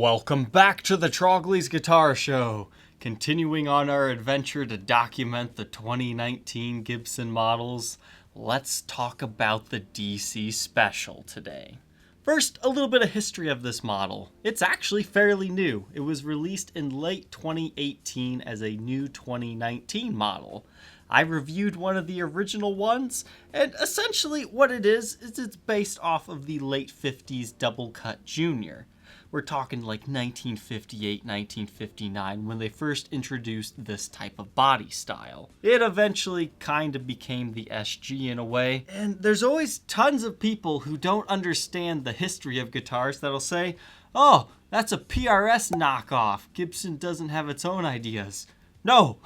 Welcome back to the Trogly's Guitar Show. Continuing on our adventure to document the 2019 Gibson models, let's talk about the DC Special today. First, a little bit of history of this model. It's actually fairly new. It was released in late 2018 as a new 2019 model. I reviewed one of the original ones, and essentially what it is it's based off of the late 50s Doublecut Junior. We're talking like 1958, 1959, when they first introduced this type of body style. It eventually kind of became the SG in a way, and there's always tons of people who don't understand the history of guitars that'll say, oh, that's a PRS knockoff. Gibson doesn't have its own ideas. No,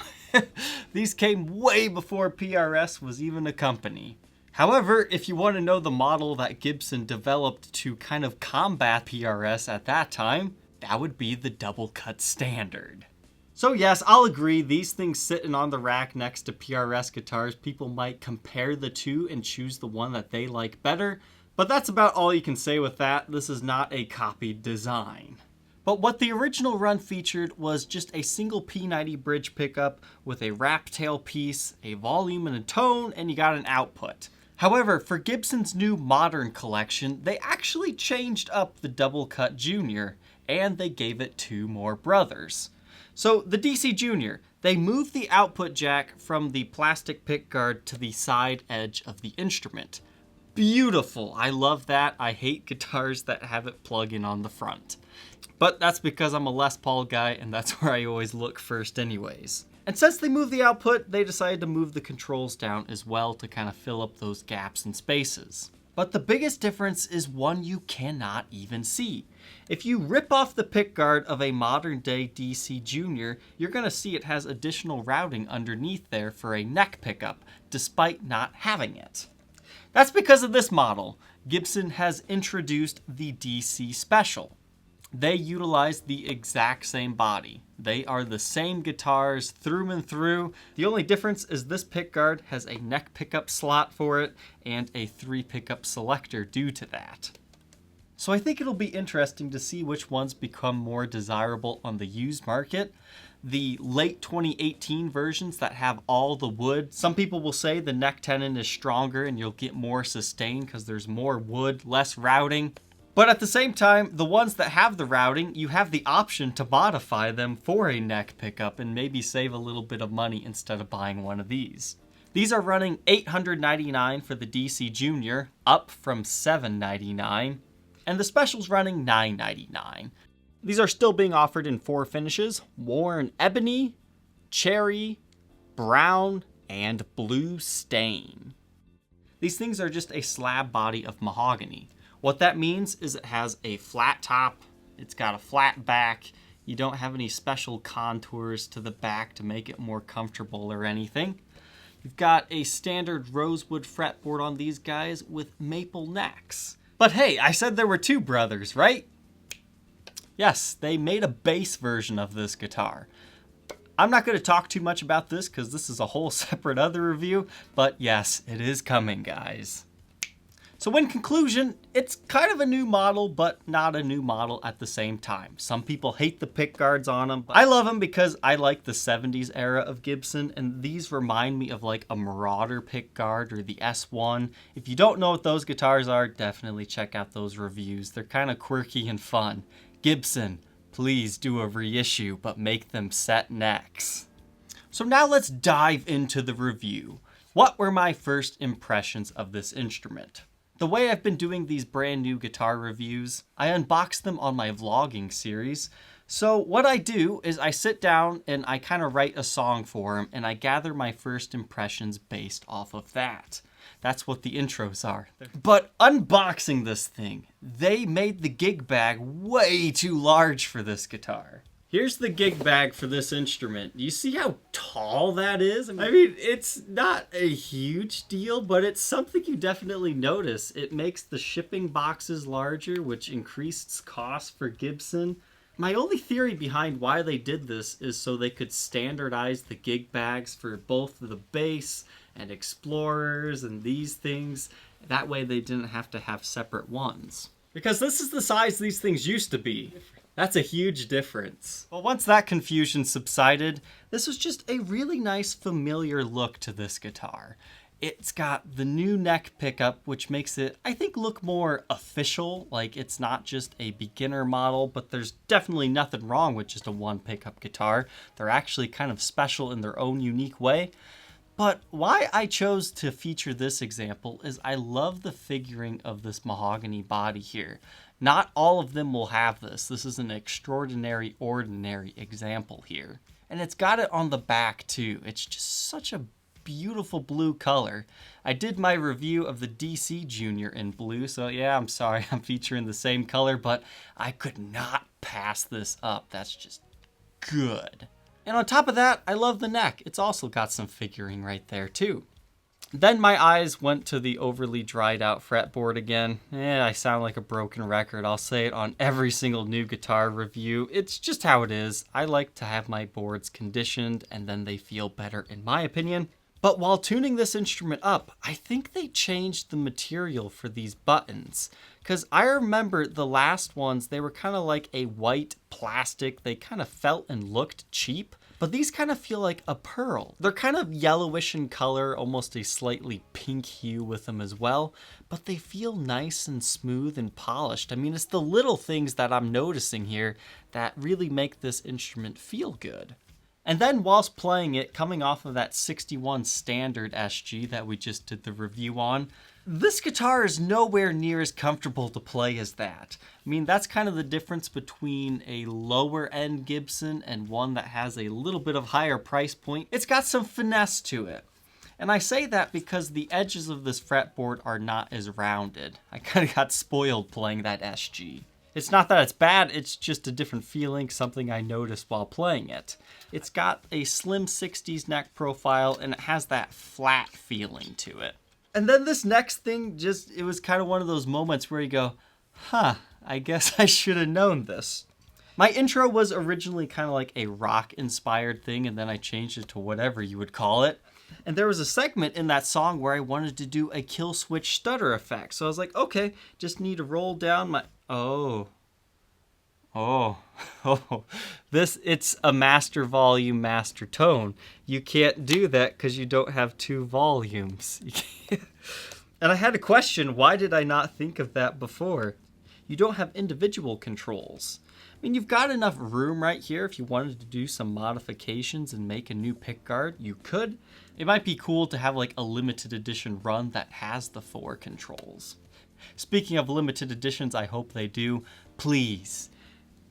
these came way before PRS was even a company. However, if you want to know the model that Gibson developed to kind of combat PRS at that time, that would be the Doublecut Standard. So yes, I'll agree, these things sitting on the rack next to PRS guitars, people might compare the two and choose the one that they like better, but that's about all you can say with that. This is not a copied design. But what the original run featured was just a single P90 bridge pickup with a wrap tail piece, a volume and a tone, and you got an output. However, for Gibson's new modern collection, they actually changed up the Doublecut Junior, and they gave it two more brothers. So the DC Junior, they moved the output jack from the plastic pickguard to the side edge of the instrument. Beautiful, I love that. I hate guitars that have it plug in on the front. But that's because I'm a Les Paul guy, and that's where I always look first anyways. And since they moved the output, they decided to move the controls down as well to kind of fill up those gaps and spaces. But the biggest difference is one you cannot even see. If you rip off the pickguard of a modern day DC Junior, you're going to see it has additional routing underneath there for a neck pickup, despite not having it. That's because of this model. Gibson has introduced the DC Special. They utilize the exact same body. They are the same guitars through and through. The only difference is this pickguard has a neck pickup slot for it and a 3 pickup selector due to that. So I think it'll be interesting to see which ones become more desirable on the used market. The late 2018 versions that have all the wood, some people will say the neck tenon is stronger and you'll get more sustain because there's more wood, less routing. But at the same time, the ones that have the routing, you have the option to modify them for a neck pickup and maybe save a little bit of money instead of buying one of these. These are running $899 for the DC Junior, up from $799, and the Special's running $999. These are still being offered in 4 finishes: worn ebony, cherry, brown, and blue stain. These things are just a slab body of mahogany. What that means is it has a flat top, it's got a flat back, you don't have any special contours to the back to make it more comfortable or anything. You've got a standard rosewood fretboard on these guys with maple necks. But hey, I said there were 2 brothers, right? Yes, they made a bass version of this guitar. I'm not going to talk too much about this because this is a whole separate other review, but yes, it is coming, guys. So in conclusion, it's kind of a new model, but not a new model at the same time. Some people hate the pickguards on them. I love them because I like the 70s era of Gibson, and these remind me of like a Marauder pickguard or the S1. If you don't know what those guitars are, definitely check out those reviews. They're kind of quirky and fun. Gibson, please do a reissue, but make them set necks. So now let's dive into the review. What were my first impressions of this instrument? The way I've been doing these brand new guitar reviews, I unbox them on my vlogging series. So what I do is I sit down and I kind of write a song for them, and I gather my first impressions based off of that. That's what the intros are. But unboxing this thing, they made the gig bag way too large for this guitar. Here's the gig bag for this instrument. Do you see how tall that is? I mean, it's not a huge deal, but it's something you definitely notice. It makes the shipping boxes larger, which increases costs for Gibson. My only theory behind why they did this is so they could standardize the gig bags for both the bass and Explorers and these things. That way they didn't have to have separate ones. Because this is the size these things used to be. That's a huge difference. Well, once that confusion subsided, this was just a really nice familiar look to this guitar. It's got the new neck pickup, which makes it, I think, look more official. Like, it's not just a beginner model, but there's definitely nothing wrong with just a one pickup guitar. They're actually kind of special in their own unique way. But why I chose to feature this example is I love the figuring of this mahogany body here. Not all of them will have this. This is an extraordinary, ordinary example here. And it's got it on the back too. It's just such a beautiful blue color. I did my review of the DC Junior in blue, so yeah, I'm sorry I'm featuring the same color, but I could not pass this up. That's just good. And on top of that, I love the neck. It's also got some figuring right there too. Then my eyes went to the overly dried out fretboard again. I sound like a broken record. I'll say it on every single new guitar review. It's just how it is. I like to have my boards conditioned and then they feel better in my opinion. But while tuning this instrument up, I think they changed the material for these buttons. Because I remember the last ones, they were kind of like a white plastic. They kind of felt and looked cheap. But these kind of feel like a pearl. They're kind of yellowish in color, almost a slightly pink hue with them as well. But they feel nice and smooth and polished. I mean, it's the little things that I'm noticing here that really make this instrument feel good. And then whilst playing it, coming off of that 61 standard SG that we just did the review on, this guitar is nowhere near as comfortable to play as that. I mean, that's kind of the difference between a lower end Gibson and one that has a little bit of higher price point. It's got some finesse to it. And I say that because the edges of this fretboard are not as rounded. I kind of got spoiled playing that SG. It's not that it's bad, it's just a different feeling, something I noticed while playing it. It's got a slim 60s neck profile and it has that flat feeling to it. And then this next thing it was kind of one of those moments where you go, huh, I guess I should have known this. My intro was originally kind of like a rock inspired thing and then I changed it to whatever you would call it. And there was a segment in that song where I wanted to do a kill switch stutter effect. So I was like, okay, just need to roll down my... It's a master volume, master tone. You can't do that because you don't have two volumes. And I had a question, why did I not think of that before? You don't have individual controls. I mean, you've got enough room right here. If you wanted to do some modifications and make a new pickguard, you could. It might be cool to have like a limited edition run that has the 4 controls. Speaking of limited editions, I hope they do. Please,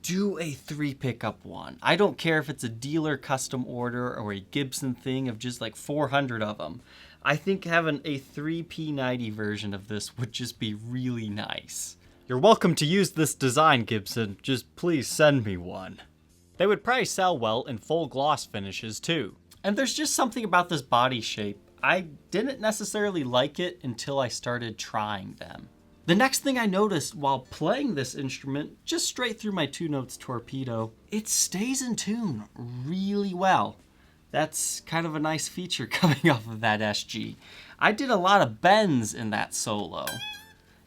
do a 3 pickup one. I don't care if it's a dealer custom order or a Gibson thing of just like 400 of them. I think having a 3 P90 version of this would just be really nice. You're welcome to use this design, Gibson. Just please send me one. They would probably sell well in full gloss finishes too. And there's just something about this body shape. I didn't necessarily like it until I started trying them. The next thing I noticed while playing this instrument, just straight through my 2 notes torpedo, it stays in tune really well. That's kind of a nice feature coming off of that SG. I did a lot of bends in that solo,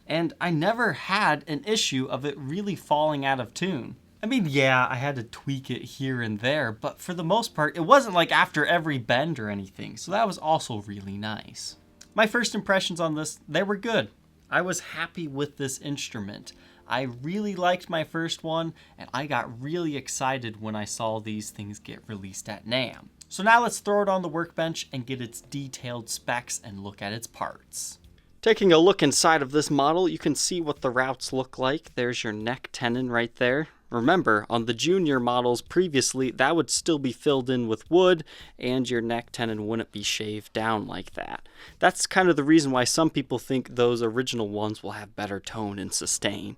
and I never had an issue of it really falling out of tune. I mean, yeah, I had to tweak it here and there, but for the most part, it wasn't like after every bend or anything, so that was also really nice. My first impressions on this, they were good. I was happy with this instrument. I really liked my first one, and I got really excited when I saw these things get released at NAMM. So now let's throw it on the workbench and get its detailed specs and look at its parts. Taking a look inside of this model, you can see what the routes look like. There's your neck tenon right there. Remember, on the junior models previously, that would still be filled in with wood, and your neck tenon wouldn't be shaved down like that. That's kind of the reason why some people think those original ones will have better tone and sustain.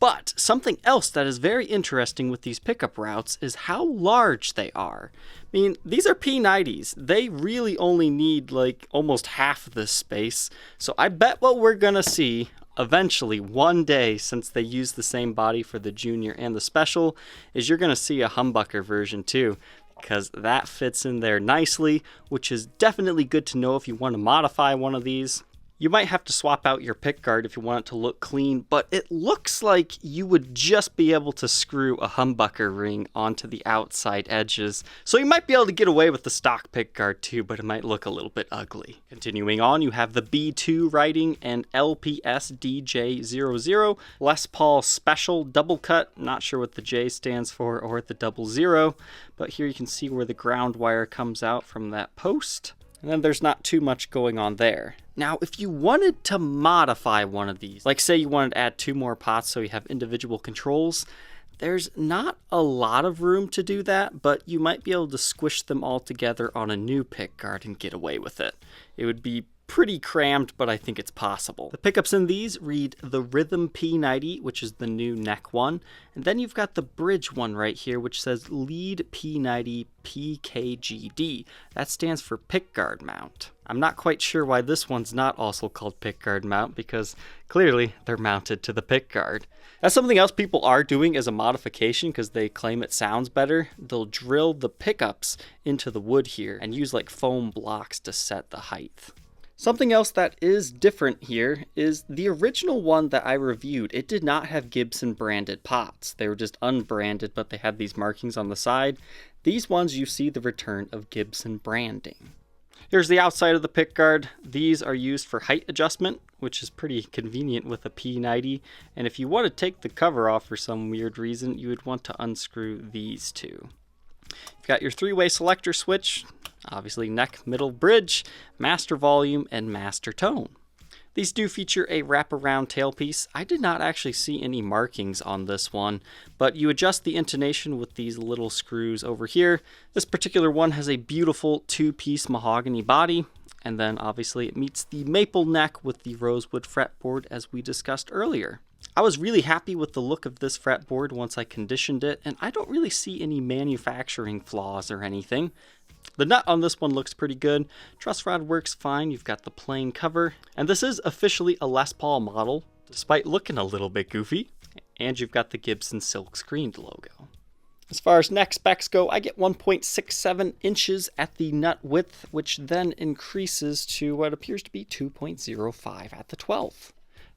But something else that is very interesting with these pickup routes is how large they are. I mean, these are P90s. They really only need like almost half this space, so I bet what we're gonna see eventually one day, since they use the same body for the junior and the special, is you're going to see a humbucker version too, because that fits in there nicely, which is definitely good to know if you want to modify one of these. You might have to swap out your pickguard if you want it to look clean, but it looks like you would just be able to screw a humbucker ring onto the outside edges. So you might be able to get away with the stock pickguard too, but it might look a little bit ugly. Continuing on, you have the B2 writing and LPS DJ00, Les Paul Special Doublecut. Not sure what the J stands for or the 00, but here you can see where the ground wire comes out from that post. And then there's not too much going on there. Now, if you wanted to modify one of these, like say you wanted to add 2 more pots so you have individual controls, there's not a lot of room to do that, but you might be able to squish them all together on a new pickguard and get away with it. It would be pretty crammed, but I think it's possible. The pickups in these read the Rhythm P90, which is the new neck one, and then you've got the bridge one right here, which says Lead P90 PKGD. That stands for pickguard mount. I'm not quite sure why this one's not also called pickguard mount, because clearly they're mounted to the pickguard. That's something else people are doing as a modification because they claim it sounds better. They'll drill the pickups into the wood here and use like foam blocks to set the height. Something else that is different here is the original one that I reviewed. It did not have Gibson branded pots. They were just unbranded, but they had these markings on the side. These ones you see the return of Gibson branding. Here's the outside of the pickguard. These are used for height adjustment, which is pretty convenient with a P90. And if you want to take the cover off for some weird reason, you would want to unscrew these two. You've got your 3-way selector switch, obviously neck, middle, bridge, master volume, and master tone. These do feature a wraparound tailpiece. I did not actually see any markings on this one, but you adjust the intonation with these little screws over here. This particular one has a beautiful 2-piece mahogany body, and then obviously it meets the maple neck with the rosewood fretboard as we discussed earlier. I was really happy with the look of this fretboard once I conditioned it, and I don't really see any manufacturing flaws or anything. The nut on this one looks pretty good. Truss rod works fine. You've got the plain cover, and this is officially a Les Paul model, despite looking a little bit goofy. And you've got the Gibson silk screened logo. As far as neck specs go, I get 1.67 inches at the nut width, which then increases to what appears to be 2.05 at the 12th.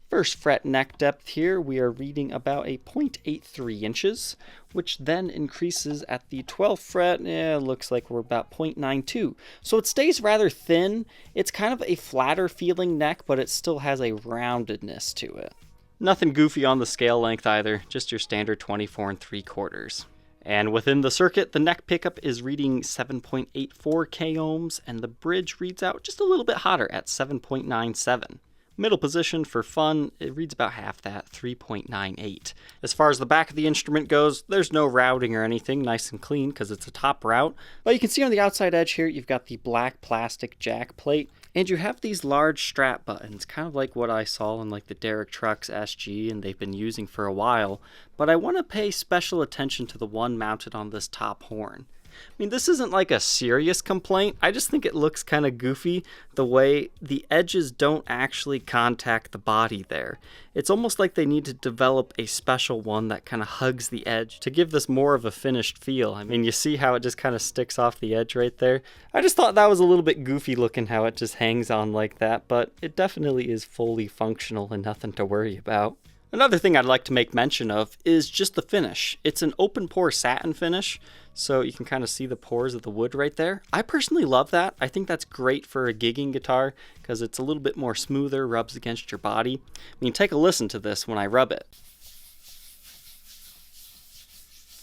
First fret neck depth here, we are reading about a 0.83 inches, which then increases at the 12th fret. It looks like we're about 0.92. So it stays rather thin. It's kind of a flatter feeling neck, but it still has a roundedness to it. Nothing goofy on the scale length either, just your standard 24 3/4. And within the circuit, the neck pickup is reading 7.84 k ohms, and the bridge reads out just a little bit hotter at 7.97. Middle position for fun, it reads about half that, 3.98. As far as the back of the instrument goes, there's no routing or anything, nice and clean because it's a top route. But you can see on the outside edge here, you've got the black plastic jack plate, and you have these large strap buttons, kind of like what I saw in like the Derek Trucks SG, and they've been using for a while. But I want to pay special attention to the one mounted on this top horn. I mean, this isn't like a serious complaint. I just think it looks kind of goofy the way the edges don't actually contact the body there. It's almost like they need to develop a special one that kind of hugs the edge to give this more of a finished feel. I mean, you see how it just kind of sticks off the edge right there? I just thought that was a little bit goofy looking how it just hangs on like that, but it definitely is fully functional and nothing to worry about. Another thing I'd like to make mention of is just the finish. It's an open pore satin finish, so you can kind of see the pores of the wood right there. I personally love that. I think that's great for a gigging guitar because it's a little bit more smoother, rubs against your body. I mean, take a listen to this when I rub it.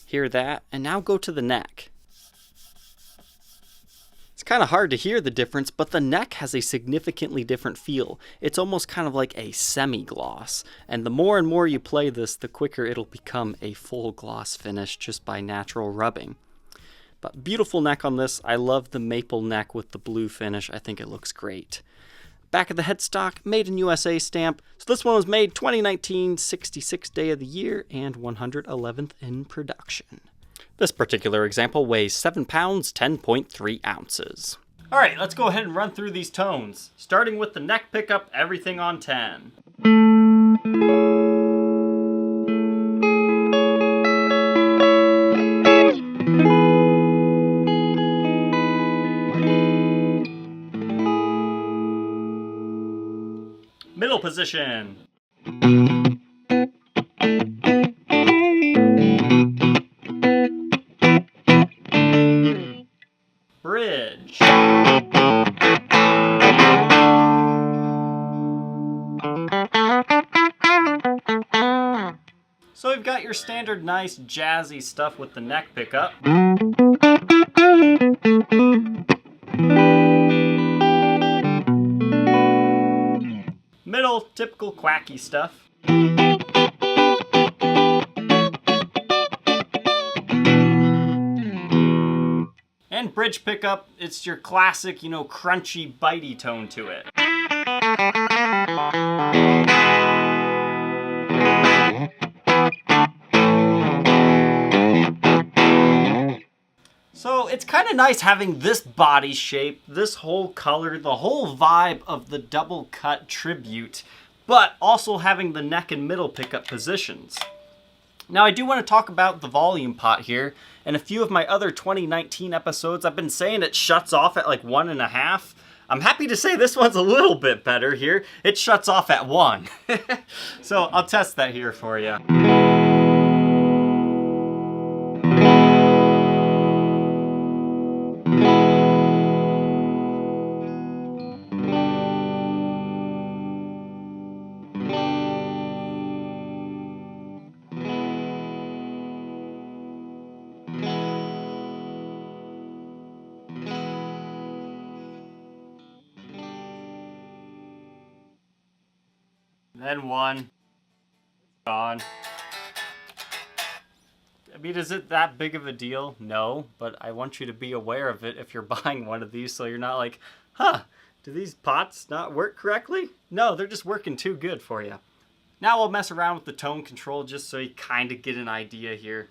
Hear that? And now go to the neck. It's kind of hard to hear the difference, but the neck has a significantly different feel. It's almost kind of like a semi-gloss, and the more and more you play this, the quicker it'll become a full gloss finish just by natural rubbing. But beautiful neck on this. I love the maple neck with the blue finish. I think it looks great. Back of the headstock, made in USA stamp. So this one was made 2019, 66th day of the year, and 111th in production. This particular example weighs 7 pounds, 10.3 ounces. All right, let's go ahead and run through these tones. Starting with the neck pickup, everything on 10. Middle position. Bridge. So we've got your standard nice jazzy stuff with the neck pickup. Middle, typical quacky stuff. And bridge pickup, it's your classic, crunchy, bitey tone to it. So it's kind of nice having this body shape, this whole color, the whole vibe of the double cut tribute, but also having the neck and middle pickup positions. Now I do want to talk about the volume pot here. In a few of my other 2019 episodes, I've been saying it shuts off at like 1.5. I'm happy to say this one's a little bit better here. It shuts off at 1. So I'll test that here for you. Then 1. Gone. I mean, is it that big of a deal? No, but I want you to be aware of it if you're buying one of these, so you're not like, do these pots not work correctly? No, they're just working too good for you. Now we'll mess around with the tone control just so you kind of get an idea here.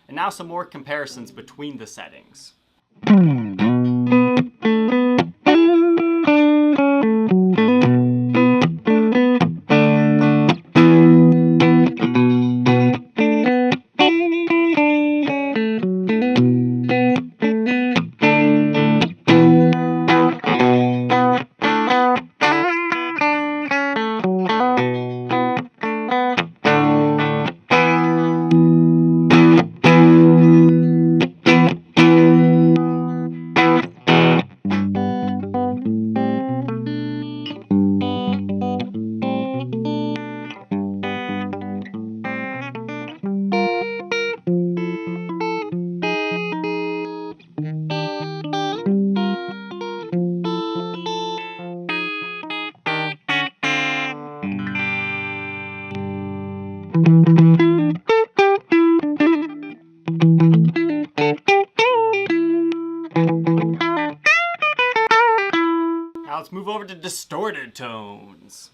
And now some more comparisons between the settings. Now let's move over to distorted tones.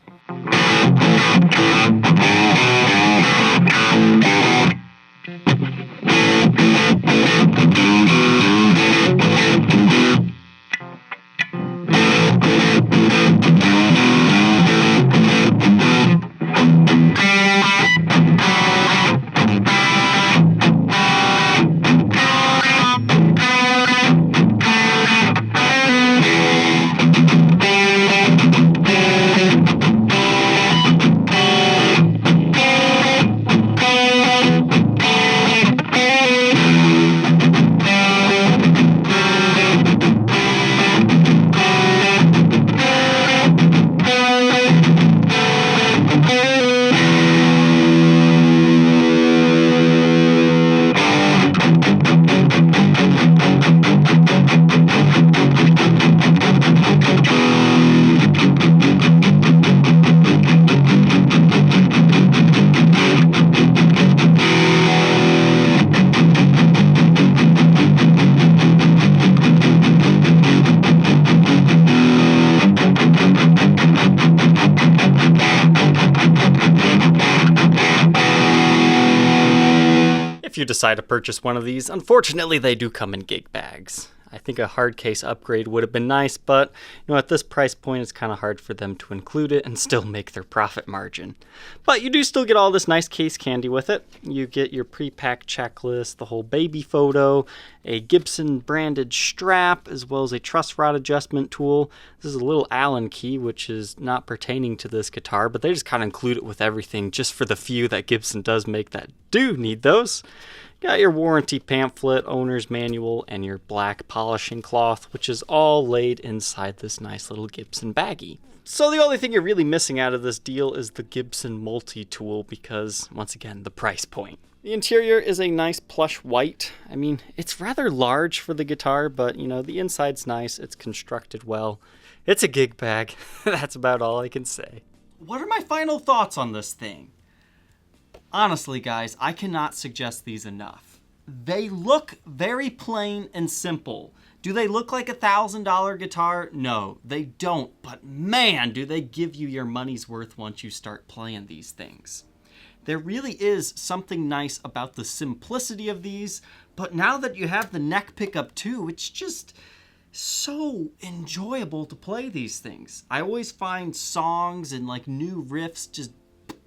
you decide to purchase one of these. Unfortunately, they do come in gig bags. I think a hard case upgrade would have been nice, but at this price point, it's kind of hard for them to include it and still make their profit margin. But you do still get all this nice case candy with it. You get your pre-packed checklist, the whole baby photo, a Gibson branded strap, as well as a truss rod adjustment tool. This is a little Allen key, which is not pertaining to this guitar, but they just kind of include it with everything just for the few that Gibson does make that do need those. Got your warranty pamphlet, owner's manual, and your black polishing cloth, which is all laid inside this nice little Gibson baggie. So the only thing you're really missing out of this deal is the Gibson multi-tool because, once again, the price point. The interior is a nice plush white. I mean, it's rather large for the guitar, but, the inside's nice. It's constructed well. It's a gig bag. That's about all I can say. What are my final thoughts on this thing? Honestly, guys, I cannot suggest these enough. They look very plain and simple. Do they look like a $1,000 guitar? No, they don't. But man, do they give you your money's worth once you start playing these things. There really is something nice about the simplicity of these, but now that you have the neck pickup too, it's just so enjoyable to play these things. I always find songs and new riffs just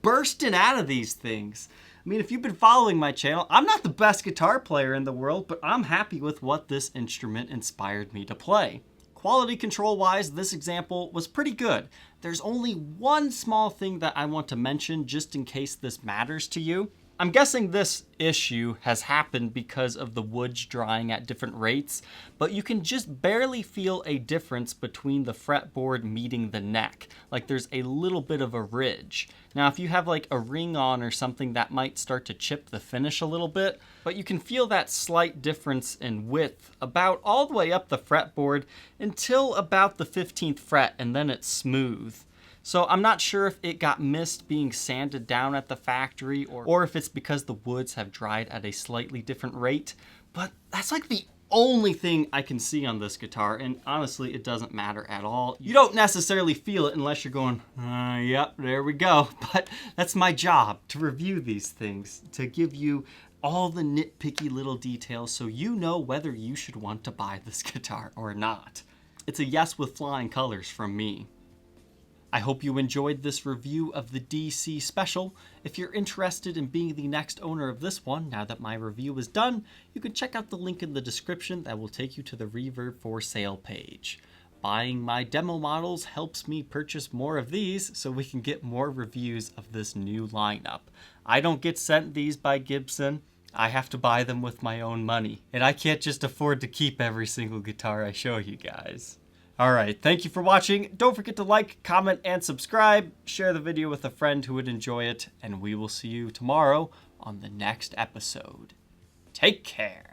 bursting out of these things. I mean, if you've been following my channel, I'm not the best guitar player in the world, but I'm happy with what this instrument inspired me to play. Quality control wise, this example was pretty good. There's only one small thing that I want to mention just in case this matters to you. I'm guessing this issue has happened because of the woods drying at different rates, but you can just barely feel a difference between the fretboard meeting the neck. There's a little bit of a ridge. Now, if you have a ring on or something, that might start to chip the finish a little bit, but you can feel that slight difference in width about all the way up the fretboard until about the 15th fret, and then it's smooth. So I'm not sure if it got missed being sanded down at the factory or if it's because the woods have dried at a slightly different rate, but that's the only thing I can see on this guitar, and honestly, it doesn't matter at all. You don't necessarily feel it unless you're going, yep, there we go. But that's my job, to review these things, to give you all the nitpicky little details so you know whether you should want to buy this guitar or not. It's a yes with flying colors from me. I hope you enjoyed this review of the DC Special. If you're interested in being the next owner of this one, now that my review is done, you can check out the link in the description that will take you to the Reverb for Sale page. Buying my demo models helps me purchase more of these so we can get more reviews of this new lineup. I don't get sent these by Gibson. I have to buy them with my own money, and I can't just afford to keep every single guitar I show you guys. Alright, thank you for watching. Don't forget to like, comment, and subscribe. Share the video with a friend who would enjoy it, and we will see you tomorrow on the next episode. Take care.